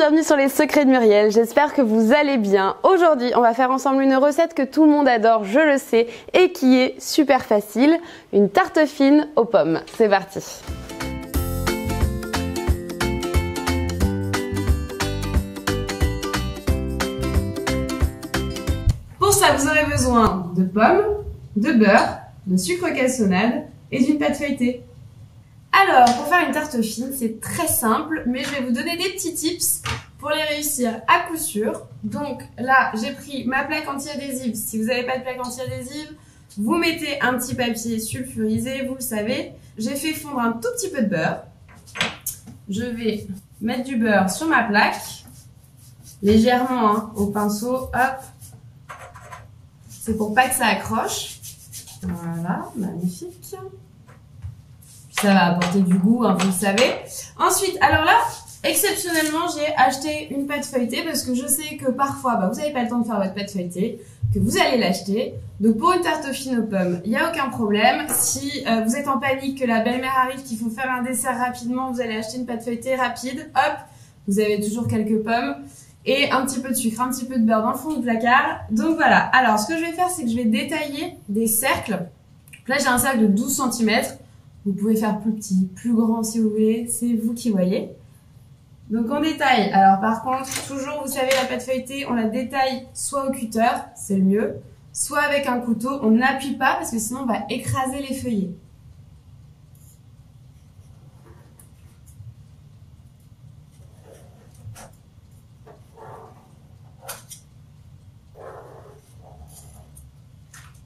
bienvenue sur les secrets de Muriel, j'espère que vous allez bien. Aujourd'hui, on va faire ensemble une recette que tout le monde adore, je le sais, et qui est super facile, une tarte fine aux pommes. C'est parti. Pour ça, vous aurez besoin de pommes, de beurre, de sucre cassonade et d'une pâte feuilletée. Alors, pour faire une tarte fine, c'est très simple, mais je vais vous donner des petits tips pour les réussir à coup sûr. Donc là, j'ai pris ma plaque anti-adhésive. Si vous n'avez pas de plaque anti-adhésive, vous mettez un petit papier sulfurisé, vous le savez. J'ai fait fondre un tout petit peu de beurre. Je vais mettre du beurre sur ma plaque, légèrement hein, au pinceau, hop. C'est pour pas que ça accroche. Voilà, magnifique. Ça va apporter du goût, hein, vous le savez. Ensuite, alors là, exceptionnellement, j'ai acheté une pâte feuilletée parce que je sais que parfois, vous n'avez pas le temps de faire votre pâte feuilletée, que vous allez l'acheter. Donc pour une tarte fine aux pommes, il n'y a aucun problème. Si vous êtes en panique, que la belle-mère arrive, qu'il faut faire un dessert rapidement, vous allez acheter une pâte feuilletée rapide. Hop, vous avez toujours quelques pommes et un petit peu de sucre, un petit peu de beurre dans le fond du placard. Donc voilà. Alors ce que je vais faire, c'est que je vais détailler des cercles. Là, j'ai un cercle de 12 cm. Vous pouvez faire plus petit, plus grand si vous voulez, c'est vous qui voyez. Donc on détaille. Alors par contre, toujours, vous savez, la pâte feuilletée, on la détaille soit au cutter, c'est le mieux, soit avec un couteau. On n'appuie pas parce que sinon on va écraser les feuillets.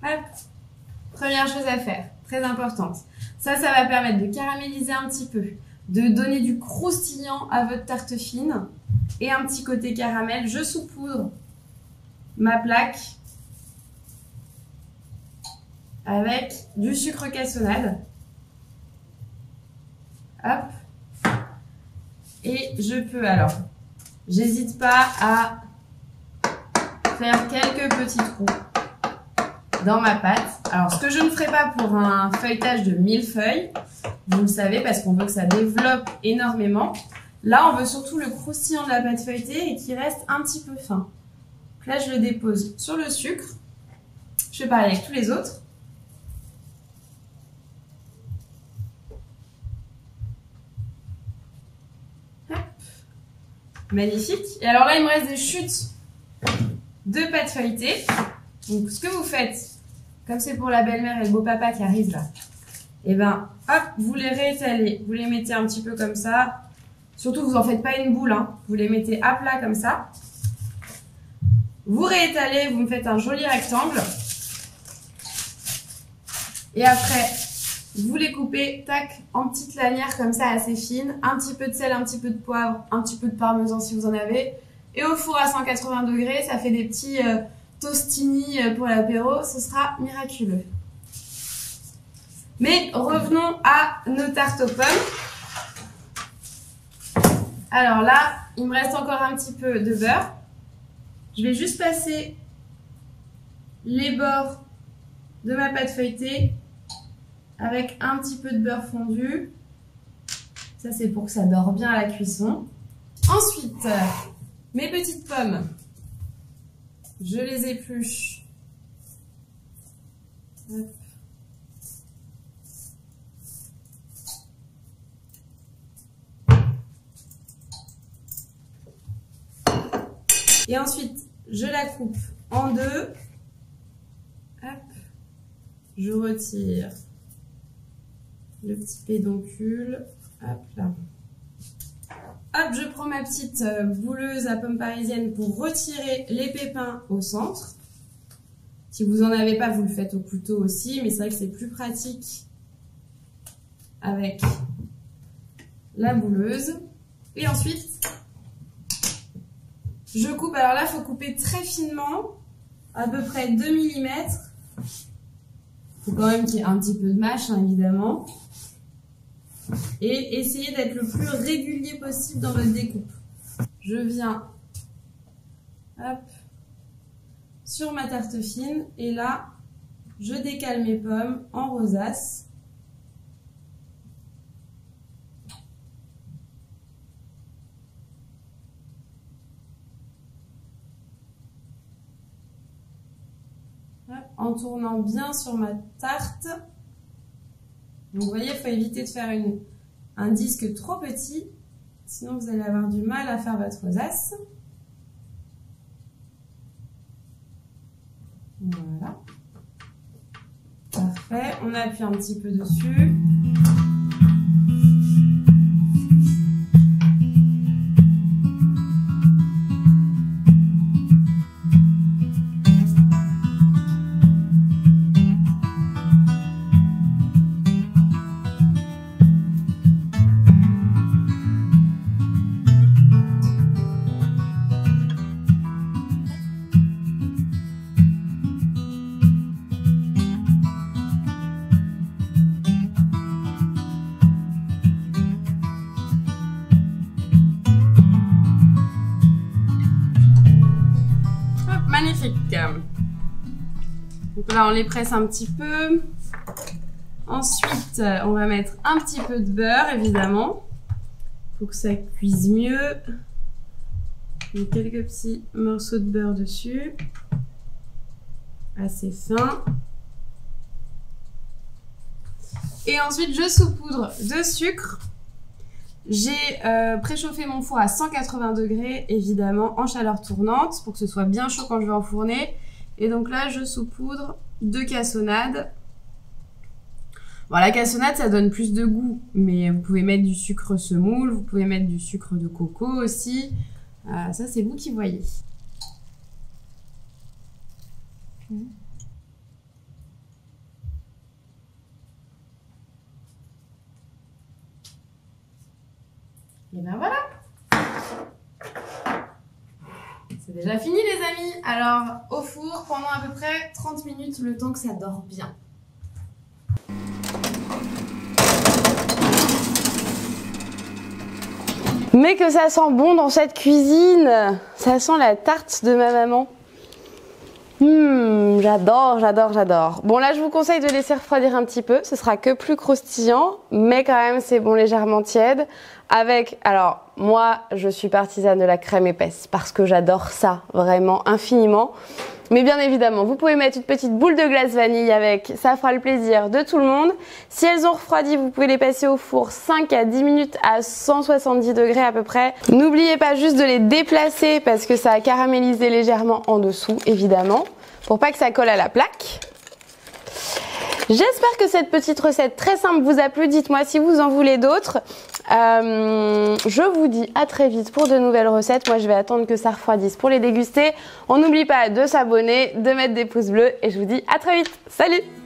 Hop. Première chose à faire, très importante. Ça va permettre de caraméliser un petit peu, de donner du croustillant à votre tarte fine et un petit côté caramel. Je saupoudre ma plaque avec du sucre cassonade. Hop. Et je peux alors, j'hésite pas à faire quelques petits trous dans ma pâte. Alors, ce que je ne ferai pas pour un feuilletage de millefeuille, vous le savez, parce qu'on veut que ça développe énormément. Là, on veut surtout le croustillant de la pâte feuilletée et qu'il reste un petit peu fin. Donc là, je le dépose sur le sucre. Je fais pareil avec tous les autres. Hop. Magnifique. Et alors là, il me reste des chutes de pâte feuilletée. Donc, ce que vous faites, comme c'est pour la belle-mère et le beau-papa qui arrivent là, et ben, hop, vous les réétalez. Vous les mettez un petit peu comme ça. Surtout, vous en faites pas une boule, hein. Vous les mettez à plat comme ça. Vous réétalez, vous me faites un joli rectangle. Et après, vous les coupez, tac, en petites lanières comme ça, assez fines. Un petit peu de sel, un petit peu de poivre, un petit peu de parmesan si vous en avez. Et au four à 180 degrés, ça fait des petits... tostini pour l'apéro, ce sera miraculeux. Mais revenons à nos tartes aux pommes. Alors là, il me reste encore un petit peu de beurre. Je vais juste passer les bords de ma pâte feuilletée avec un petit peu de beurre fondu. Ça, c'est pour que ça dore bien à la cuisson. Ensuite, mes petites pommes. Je les épluche. Hop. Et ensuite, je la coupe en deux. Hop. Je retire le petit pédoncule. Hop là. Hop, je prends ma petite bouleuse à pommes parisiennes pour retirer les pépins au centre. Si vous n'en avez pas, vous le faites au couteau aussi, mais c'est vrai que c'est plus pratique avec la bouleuse. Et ensuite, je coupe. Alors là, il faut couper très finement, à peu près 2 mm. Il faut quand même qu'il y ait un petit peu de mâche, hein, évidemment. Et essayez d'être le plus régulier possible dans votre découpe. Je viens hop, sur ma tarte fine et là, je décale mes pommes en rosace. en tournant bien sur ma tarte. Donc vous voyez, il faut éviter de faire un disque trop petit, sinon vous allez avoir du mal à faire votre rosace. Voilà. Parfait, on appuie un petit peu dessus. Magnifique. Donc là, on les presse un petit peu. Ensuite, on va mettre un petit peu de beurre, évidemment, pour que ça cuise mieux. Donc, quelques petits morceaux de beurre dessus, assez fin. Et ensuite, je saupoudre de sucre. J'ai préchauffé mon four à 180 degrés, évidemment, en chaleur tournante, pour que ce soit bien chaud quand je vais enfourner. Et donc là, je saupoudre de cassonade. Bon, la cassonade, ça donne plus de goût, mais vous pouvez mettre du sucre semoule, vous pouvez mettre du sucre de coco aussi. Ça, c'est vous qui voyez. Et ben voilà, c'est déjà fini les amis. Alors au four pendant à peu près 30 minutes, le temps que ça dort bien. Mais que ça sent bon dans cette cuisine. Ça sent la tarte de ma maman. J'adore, j'adore, j'adore. Bon là je vous conseille de laisser refroidir un petit peu, ce sera que plus croustillant, mais quand même c'est bon légèrement tiède. Avec, alors moi je suis partisane de la crème épaisse parce que j'adore ça vraiment infiniment. Mais bien évidemment, vous pouvez mettre une petite boule de glace vanille avec, ça fera le plaisir de tout le monde. Si elles ont refroidi, vous pouvez les passer au four 5 à 10 minutes à 170 degrés à peu près. N'oubliez pas juste de les déplacer parce que ça a caramélisé légèrement en dessous, évidemment, pour pas que ça colle à la plaque. J'espère que cette petite recette très simple vous a plu. Dites-moi si vous en voulez d'autres. Je vous dis à très vite pour de nouvelles recettes. Moi, je vais attendre que ça refroidisse pour les déguster. On n'oublie pas de s'abonner, de mettre des pouces bleus et je vous dis à très vite. Salut!